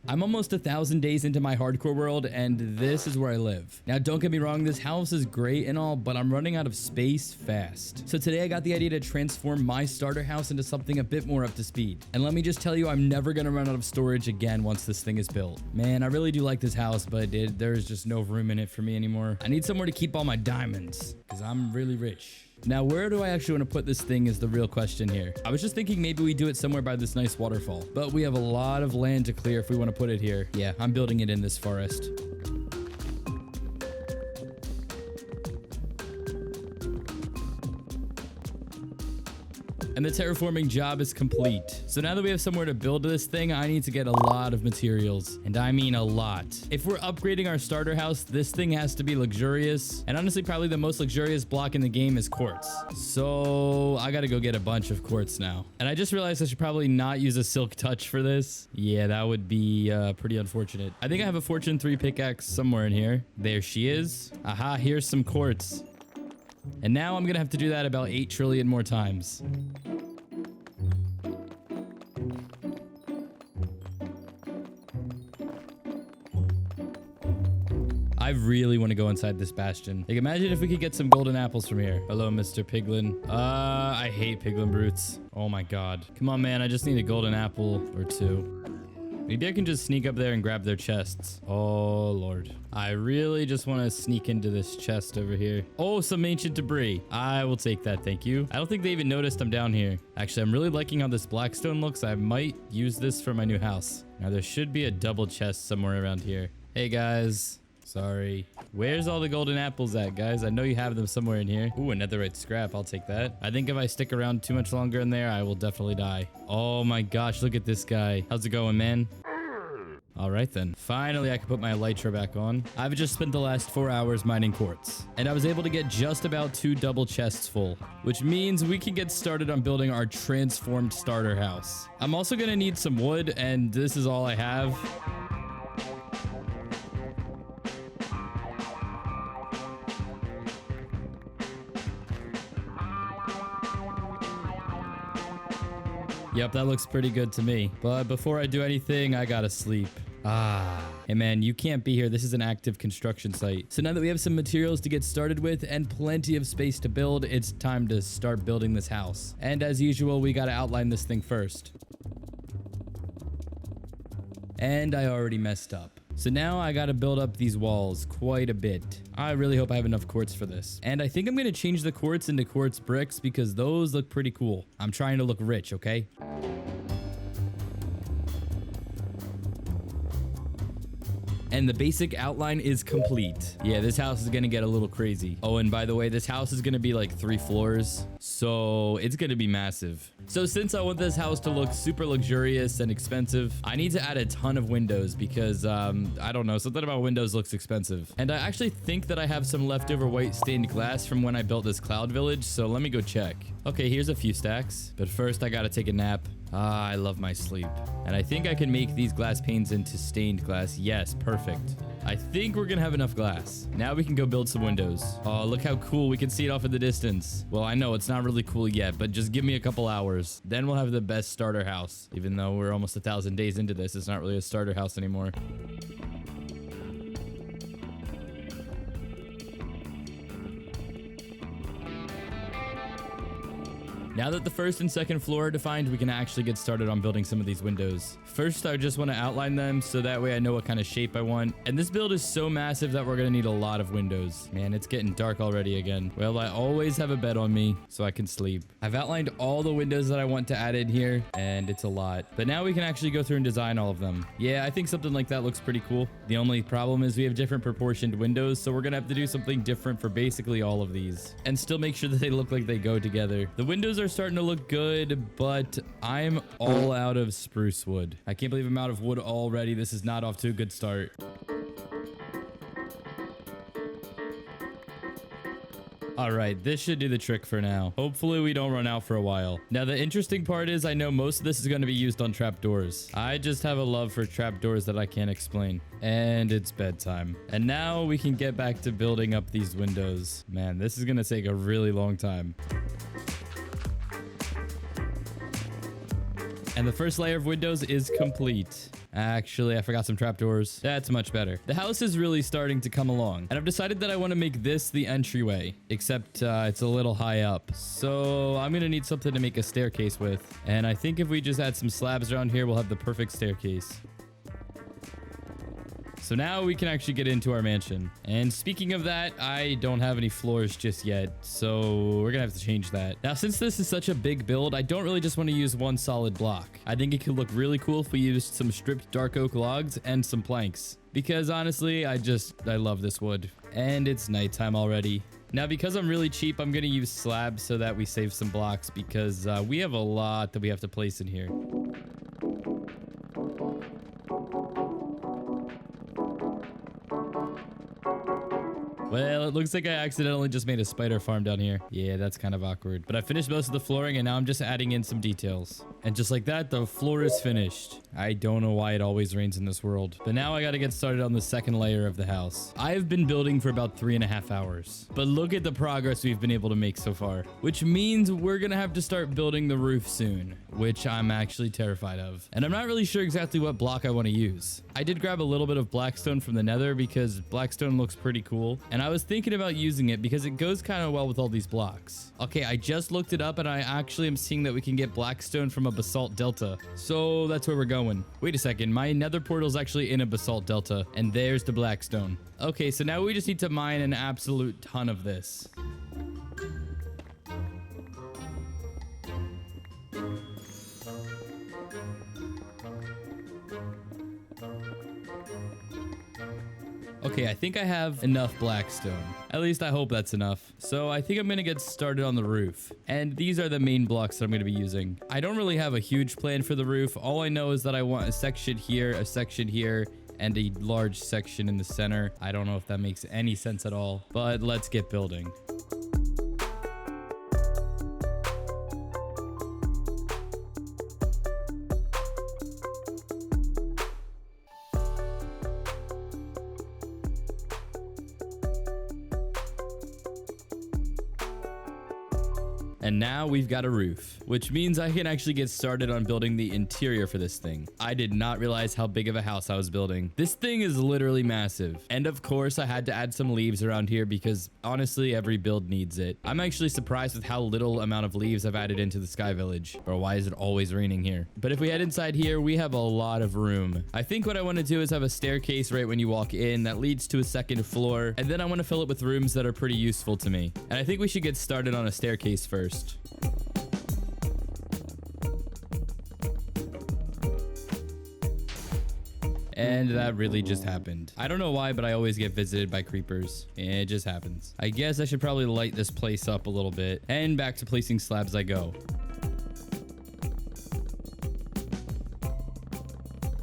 I'm almost 1,000 days into my hardcore world, and this is where I live. Now, don't get me wrong, this house is great and all, but I'm running out of space fast. So today I got the idea to transform my starter house into something a bit more up to speed. And let me just tell you, I'm never gonna run out of storage again once this thing is built. Man, I really do like this house, but there's just no room in it for me anymore. I need somewhere to keep all my diamonds, because I'm really rich. Now, where do I actually want to put this thing is the real question here. I was just thinking maybe we do it somewhere by this nice waterfall, but we have a lot of land to clear if we want to put it here. Yeah, I'm building it in this forest. And the terraforming job is complete. So now that we have somewhere to build this thing, I need to get a lot of materials. And I mean a lot. If we're upgrading our starter house, this thing has to be luxurious. And honestly, probably the most luxurious block in the game is quartz. So I gotta go get a bunch of quartz now. And I just realized I should probably not use a silk touch for this. Yeah, that would be pretty unfortunate. I think I have a Fortune 3 pickaxe somewhere in here. There she is. Aha, here's some quartz. And now I'm gonna have to do that about 8 trillion more times. I really want to go inside this bastion. Like, imagine if we could get some golden apples from here. Hello, Mr. Piglin. I hate piglin brutes. Oh my god. Come on, man. I just need a golden apple or 2. Maybe I can just sneak up there and grab their chests. Oh, Lord. I really just want to sneak into this chest over here. Oh, some ancient debris. I will take that, thank you. I don't think they even noticed I'm down here. Actually, I'm really liking how this blackstone looks. I might use this for my new house. Now, there should be a double chest somewhere around here. Hey, guys. Sorry. Where's all the golden apples at, guys? I know you have them somewhere in here. Ooh, a netherite scrap. I'll take that. I think if I stick around too much longer in there, I will definitely die. Oh my gosh, look at this guy. How's it going, man? All right, then. Finally, I can put my elytra back on. I've just spent the last 4 hours mining quartz, and I was able to get just about 2 double chests full, which means we can get started on building our transformed starter house. I'm also going to need some wood, and this is all I have. Yep, that looks pretty good to me. But before I do anything, I gotta sleep. Hey man, you can't be here. This is an active construction site. So now that we have some materials to get started with and plenty of space to build, it's time to start building this house. And as usual, we gotta outline this thing first. And I already messed up. So now I gotta build up these walls quite a bit. I really hope I have enough quartz for this. And I think I'm gonna change the quartz into quartz bricks because those look pretty cool. I'm trying to look rich, okay? And the basic outline is complete. Yeah, this house is gonna get a little crazy. Oh, and by the way, this house is gonna be like 3 floors. So it's gonna be massive. So since I want this house to look super luxurious and expensive, I need to add a ton of windows because, I don't know, something about windows looks expensive. And I actually think that I have some leftover white stained glass from when I built this cloud village. So let me go check. Okay, here's a few stacks. But first I gotta take a nap. I love my sleep. And I think I can make these glass panes into stained glass. Yes, perfect. I think we're gonna have enough glass. Now we can go build some windows. Oh, look how cool. We can see it off in the distance. Well, I know it's not really cool yet, but just give me a couple hours. Then we'll have the best starter house. Even though we're almost 1,000 days into this, it's not really a starter house anymore. Now that the first and second floor are defined, we can actually get started on building some of these windows. First, I just want to outline them so that way I know what kind of shape I want. And this build is so massive that we're going to need a lot of windows. Man, it's getting dark already again. Well, I always have a bed on me so I can sleep. I've outlined all the windows that I want to add in here, and it's a lot. But now we can actually go through and design all of them. Yeah, I think something like that looks pretty cool. The only problem is we have different proportioned windows, so we're going to have to do something different for basically all of these. And still make sure that they look like they go together. The windows are starting to look good, but I'm all out of spruce wood. I can't believe I'm out of wood already. This is not off to a good start. All right, this should do the trick for now. Hopefully we don't run out for a while. Now, the interesting part is I know most of this is going to be used on trapdoors. I just have a love for trapdoors that I can't explain. And it's bedtime. And now we can get back to building up these windows. Man, this is going to take a really long time. And the first layer of windows is complete. Actually, I forgot some trapdoors. That's much better. The house is really starting to come along, and I've decided that I want to make this the entryway, except it's a little high up. So I'm going to need something to make a staircase with. And I think if we just add some slabs around here, we'll have the perfect staircase. So now we can actually get into our mansion. And speaking of that, I don't have any floors just yet, so we're gonna have to change that. Now, since this is such a big build, I don't really just want to use one solid block. I think it could look really cool if we used some stripped dark oak logs and some planks. Because honestly, I love this wood. And it's nighttime already. Now, because I'm really cheap, I'm gonna use slabs so that we save some blocks, because we have a lot that we have to place in here. Well, it looks like I accidentally just made a spider farm down here. Yeah, that's kind of awkward. But I finished most of the flooring, and now I'm just adding in some details. And just like that, the floor is finished. I don't know why it always rains in this world. But now I gotta get started on the second layer of the house. I've been building for about 3.5 hours. But look at the progress we've been able to make so far. Which means we're gonna have to start building the roof soon. Which I'm actually terrified of. And I'm not really sure exactly what block I want to use. I did grab a little bit of blackstone from the nether because blackstone looks pretty cool. And I was thinking about using it because it goes kind of well with all these blocks. Okay, I just looked it up and I actually am seeing that we can get blackstone from a basalt delta. So that's where we're going. Wait a second, my nether portal is actually in a basalt delta, and there's the blackstone. Okay, so now we just need to mine an absolute ton of this. Okay, I think I have enough blackstone. At least I hope that's enough. So I think I'm going to get started on the roof. And these are the main blocks that I'm going to be using. I don't really have a huge plan for the roof. All I know is that I want a section here, and a large section in the center. I don't know if that makes any sense at all, but let's get building. And now we've got a roof, which means I can actually get started on building the interior for this thing. I did not realize how big of a house I was building. This thing is literally massive. And of course, I had to add some leaves around here because honestly, every build needs it. I'm actually surprised with how little amount of leaves I've added into the Sky Village. Or why is it always raining here? But if we head inside here, we have a lot of room. I think what I want to do is have a staircase right when you walk in that leads to a second floor. And then I want to fill it with rooms that are pretty useful to me. And I think we should get started on a staircase first. And that really just happened. I don't know why, but I always get visited by creepers. It just happens. I guess I should probably light this place up a little bit. And back to placing slabs I go.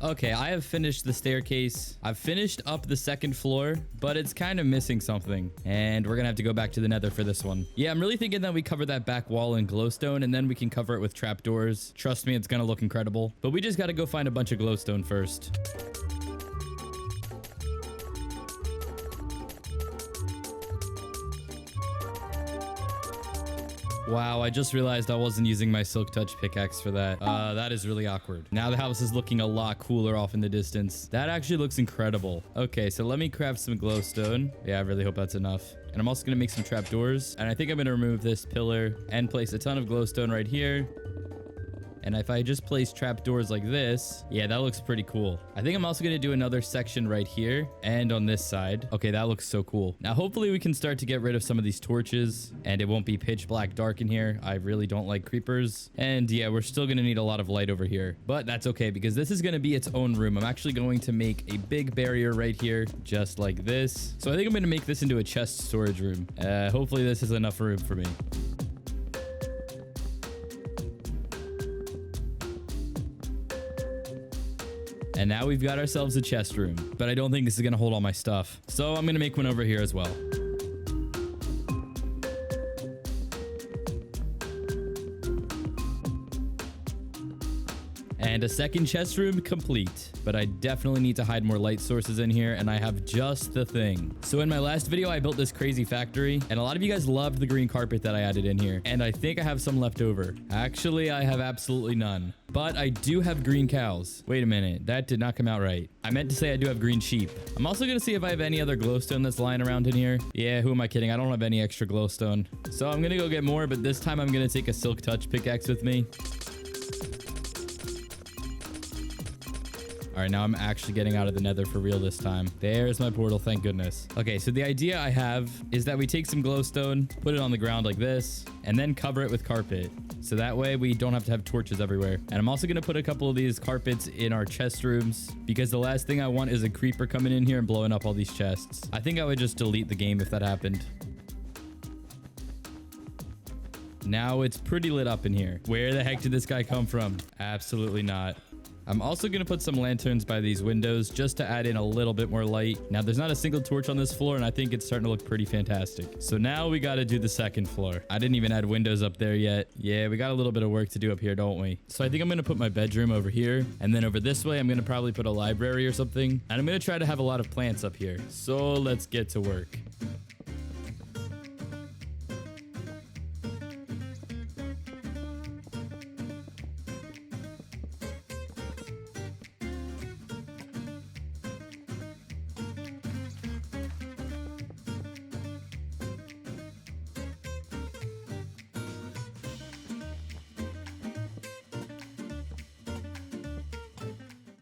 Okay, I have finished the staircase. I've finished up the second floor, but it's kind of missing something. And we're gonna have to go back to the nether for this one. Yeah, I'm really thinking that we cover that back wall in glowstone, and then we can cover it with trapdoors. Trust me, it's gonna look incredible. But we just gotta go find a bunch of glowstone first. Wow, I just realized I wasn't using my Silk Touch pickaxe for that. That is really awkward. Now the house is looking a lot cooler off in the distance. That actually looks incredible. Okay, so let me craft some glowstone. Yeah, I really hope that's enough. And I'm also going to make some trapdoors. And I think I'm going to remove this pillar and place a ton of glowstone right here. And if I just place trapdoors like this, yeah, that looks pretty cool. I think I'm also going to do another section right here and on this side. Okay, that looks so cool. Now, hopefully we can start to get rid of some of these torches and it won't be pitch black dark in here. I really don't like creepers. And yeah, we're still going to need a lot of light over here, but that's okay because this is going to be its own room. I'm actually going to make a big barrier right here, just like this. So I think I'm going to make this into a chest storage room. Hopefully this is enough room for me. And now we've got ourselves a chest room, but I don't think this is going to hold all my stuff. So I'm going to make one over here as well. And a second chest room complete. But I definitely need to hide more light sources in here, and I have just the thing. So in my last video, I built this crazy factory, and a lot of you guys loved the green carpet that I added in here. And I think I have some left over. Actually, I have absolutely none. But I do have green cows. Wait a minute, that did not come out right. I meant to say I do have green sheep. I'm also gonna see if I have any other glowstone that's lying around in here. Yeah, who am I kidding? I don't have any extra glowstone. So I'm gonna go get more, but this time I'm gonna take a silk touch pickaxe with me. All right, now I'm actually getting out of the nether for real this time. There's my portal, thank goodness. Okay, so the idea I have is that we take some glowstone, put it on the ground like this, and then cover it with carpet. So that way we don't have to have torches everywhere. And I'm also gonna put a couple of these carpets in our chest rooms because the last thing I want is a creeper coming in here and blowing up all these chests. I think I would just delete the game if that happened. Now it's pretty lit up in here. Where the heck did this guy come from? Absolutely not. I'm also going to put some lanterns by these windows just to add in a little bit more light. Now, there's not a single torch on this floor, and I think it's starting to look pretty fantastic. So now we got to do the second floor. I didn't even add windows up there yet. Yeah, we got a little bit of work to do up here, don't we? So I think I'm going to put my bedroom over here, and then over this way, I'm going to probably put a library or something. And I'm going to try to have a lot of plants up here. So let's get to work.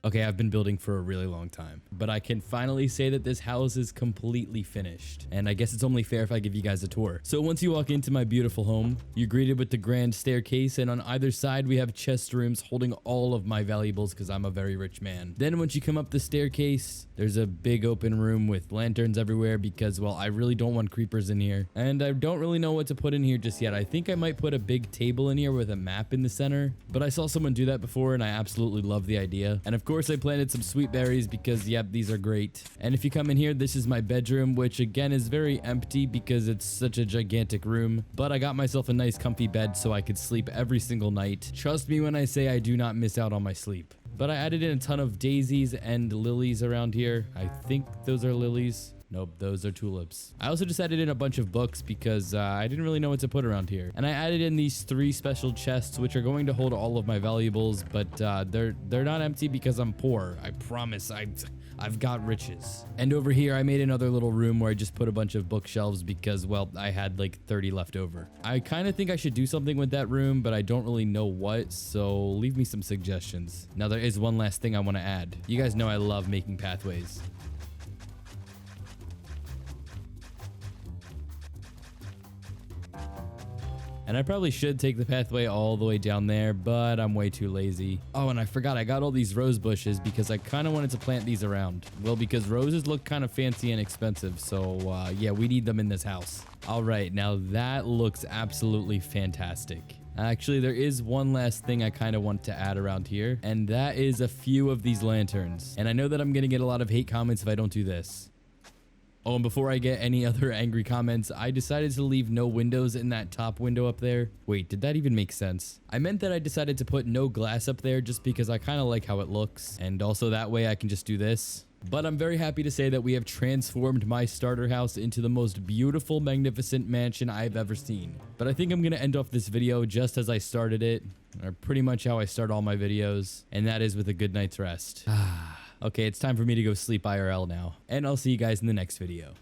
Okay, I've been building for a really long time, but I can finally say that this house is completely finished. And I guess it's only fair if I give you guys a tour. So once you walk into my beautiful home, you're greeted with the grand staircase, and on either side we have chest rooms holding all of my valuables because I'm a very rich man. Then once you come up the staircase, there's a big open room with lanterns everywhere because, well, I really don't want creepers in here. And I don't really know what to put in here just yet. I think I might put a big table in here with a map in the center, but I saw someone do that before and I absolutely love the idea. And of course I planted some sweet berries because, yep, these are great. And if you come in here, this is my bedroom, which again is very empty because it's such a gigantic room. But I got myself a nice comfy bed so I could sleep every single night. Trust me when I say I do not miss out on my sleep. But I added in a ton of daisies and lilies around here. I think those are lilies. Nope, those are tulips. I also just added in a bunch of books because I didn't really know what to put around here. And I added in these 3 special chests, which are going to hold all of my valuables, but they're not empty because I'm poor. I promise. I've got riches. And over here, I made another little room where I just put a bunch of bookshelves because, well, I had like 30 left over. I kind of think I should do something with that room, but I don't really know what, so leave me some suggestions. Now, there is one last thing I want to add. You guys know I love making pathways. And I probably should take the pathway all the way down there, but I'm way too lazy. Oh, and I forgot I got all these rose bushes because I kind of wanted to plant these around. Well, because roses look kind of fancy and expensive. So yeah, we need them in this house. All right, now that looks absolutely fantastic. Actually, there is one last thing I kind of want to add around here, and that is a few of these lanterns. And I know that I'm going to get a lot of hate comments if I don't do this. Oh, and before I get any other angry comments, I decided to leave no windows in that top window up there. Wait, did that even make sense? I meant that I decided to put no glass up there just because I kind of like how it looks. And also that way I can just do this. But I'm very happy to say that we have transformed my starter house into the most beautiful, magnificent mansion I've ever seen. But I think I'm going to end off this video just as I started it, or pretty much how I start all my videos, and that is with a good night's rest. Okay, it's time for me to go sleep IRL now, and I'll see you guys in the next video.